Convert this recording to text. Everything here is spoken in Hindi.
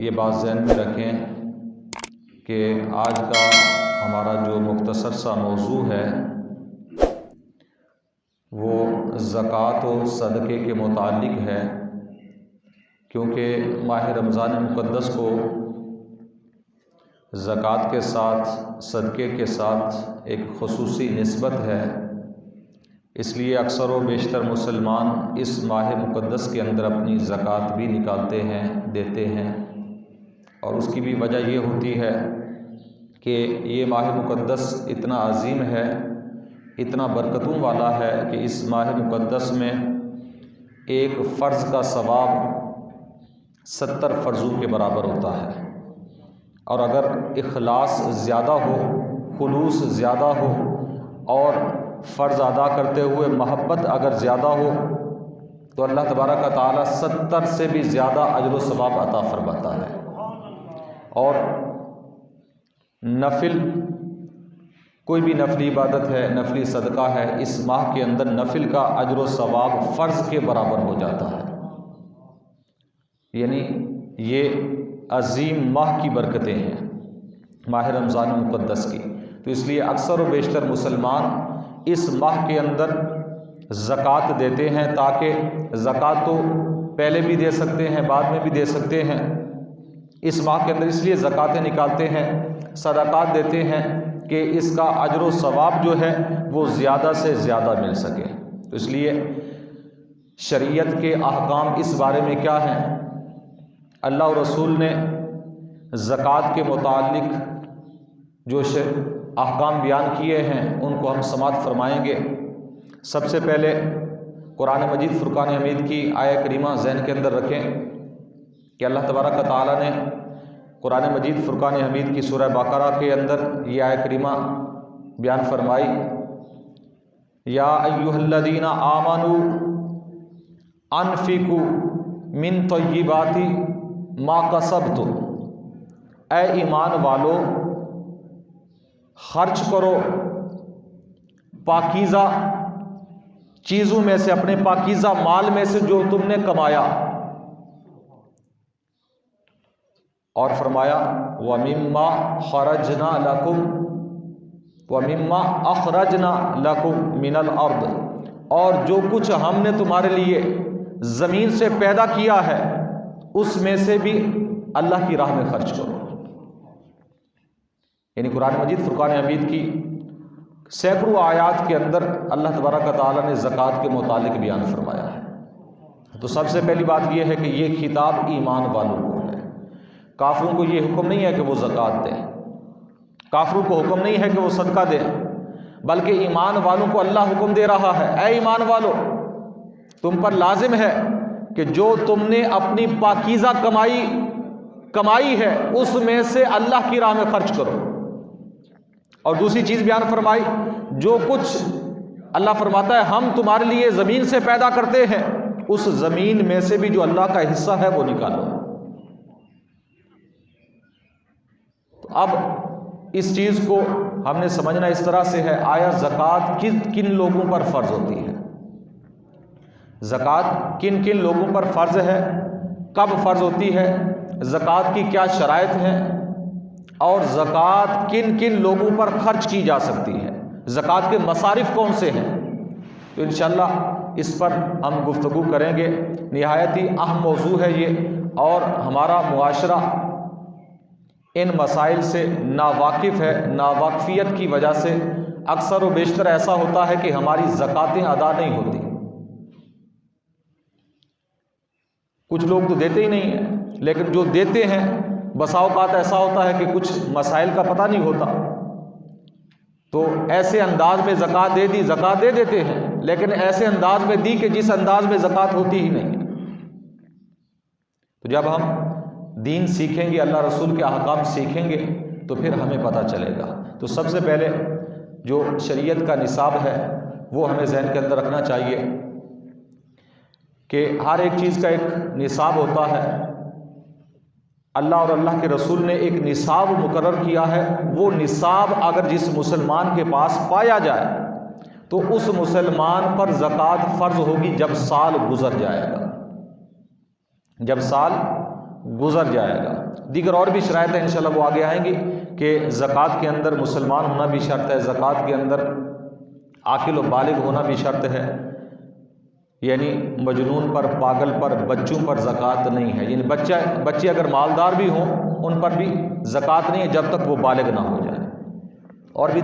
ये बात ज़हन में रखें कि आज का हमारा जो मुख्तसर सा मौजू है वो ज़कात और सदक़े के मुतालिक है, क्योंकि माह रमज़ान मुक़द्दस को ज़कात के साथ सदक़े के साथ एक ख़ुसूसी निस्बत है। इसलिए अक्सर व बेशतर मुसलमान इस माह मुक़द्दस के अंदर अपनी ज़कात भी निकालते हैं, देते हैं। और उसकी भी वजह ये होती है कि ये माह मुक़द्दस इतना अज़ीम है, इतना बरकतों वाला है कि इस माह मुक़द्दस में एक फ़र्ज़ का सवाब 70 फ़र्ज़ों के बराबर होता है। और अगर इखलास ज़्यादा हो, खुलूस ज़्यादा हो और फ़र्ज़ अदा करते हुए महब्बत अगर ज़्यादा हो तो अल्लाह तबारक व तआला 70 से भी ज़्यादा अजर व सवाब अता फरमाता है। और नफिल कोई भी नफली इबादत है, नफली सदका है, इस माह के अंदर नफिल का अजर व सवाब फ़र्ज़ के बराबर हो जाता है। यानी ये अज़ीम माह की बरकतें हैं माह रमज़ान मुक़द्दस की। तो इसलिए अक्सर व बेशतर मुसलमान इस माह के अंदर ज़कात देते हैं, ताकि ज़कात तो पहले भी दे सकते हैं, बाद में भी दे सकते हैं। इस माह के अंदर इसलिए ज़कातें निकालते हैं, सदक़ात देते हैं कि इसका अजर व सवाब जो है वो ज़्यादा से ज़्यादा मिल सके। तो इसलिए शरीयत के अहकाम इस बारे में क्या हैं, अल्लाह और रसूल ने ज़कात के मुतालिक जो अहकाम बयान किए हैं उनको हम समाअत फरमाएंगे। सबसे पहले कुरान मजीद फ़ुरक़ान हमीद की आयत करीमा ज़हन के अंदर रखें कि अल्लाह तबारक व तआला ने कुरान मजीद फ़ुरक़ान हमीद की सूरह बक़रा के अंदर ये आयत करीमा बयान फरमाई, या अय्युहल्लज़ीना आमनू अनफ़िकू मिन तय्यिबाति मा कसबतुम, ऐ ईमान वालो खर्च करो पाकीज़ा चीज़ों में से, अपने पाकीज़ा माल में से जो तुमने कमाया। और फरमाया व मिम्मा खरजना लकुम व मिम्मा अखरजना लकुम मिनल अर्द, और जो कुछ हमने तुम्हारे लिए ज़मीन से पैदा किया है उसमें से भी अल्लाह की राह में खर्च करो। यानी कुरान मजीद फ़ुरक़ान हमीद की सैकड़ों आयात के अंदर अल्लाह तबारक व तआला ने ज़कात के मुतालिक बयान फरमाया है। तो सबसे पहली बात यह है कि ये खिताब ईमान वालों को है। काफिरों को ये हुक्म नहीं है कि वो ज़कात दें, काफिरों को हुक्म नहीं है कि वो सदका दें, बल्कि ईमान वालों को अल्लाह हुक्म दे रहा है, ऐ ईमान वालों तुम पर लाजिम है कि जो तुमने अपनी पाकीज़ा कमाई है उसमें से अल्लाह की राह में खर्च करो। और दूसरी चीज़ बयान फरमाई, जो कुछ अल्लाह फरमाता है हम तुम्हारे लिए ज़मीन से पैदा करते हैं उस ज़मीन में से भी जो अल्लाह का हिस्सा है वो निकालो। तो अब इस चीज़ को हमने समझना इस तरह से है, आया ज़कात किन लोगों पर फ़र्ज़ होती है, ज़कात किन किन लोगों पर फ़र्ज़ है, कब फ़र्ज़ होती है, ज़कात की क्या शराइत हैं, और ज़कात किन किन लोगों पर ख़र्च की जा सकती है, ज़कात के मसारिफ़ कौन से हैं। तो इंशाअल्लाह इस पर हम गुफ्तगू करेंगे। निहायत ही अहम मौजू है ये, और हमारा मुआशरा इन मसाइल से नावाकिफ़ है। नावाकफ़ियत की वजह से अक्सर व बेशतर ऐसा होता है कि हमारी ज़कातें अदा नहीं होती। कुछ लोग तो देते ही नहीं हैं, लेकिन जो देते हैं बसा औक़ात ऐसा होता है कि कुछ मसाइल का पता नहीं होता, तो ऐसे अंदाज में ज़कात दे देते हैं, लेकिन ऐसे अंदाज में दी कि जिस अंदाज में ज़कात होती ही नहीं। तो जब हम दीन सीखेंगे, अल्लाह रसूल के अहकाम सीखेंगे, तो फिर हमें पता चलेगा। तो सबसे पहले जो शरीयत का निसाब है वो हमें जहन के अंदर रखना चाहिए कि हर एक चीज़ का एक निसाब होता है। अल्लाह और अल्लाह के रसूल ने एक निसाब मुकर्रर किया है। वो निसाब अगर जिस मुसलमान के पास पाया जाए तो उस मुसलमान पर ज़कात फ़र्ज़ होगी जब साल गुज़र जाएगा, जब साल गुज़र जाएगा। दीगर और भी शराइत हैं, इंशाल्लाह वो आगे आएंगी कि ज़कात के अंदर मुसलमान होना भी शर्त है, ज़कात के अंदर आकिल व बालिग होना भी शर्त है, यानी मजनून पर, पागल पर, बच्चों पर ज़कात नहीं है। यानी बच्चे अगर मालदार भी हों उन पर भी ज़कात नहीं है जब तक वो बालिग ना हो जाए। और भी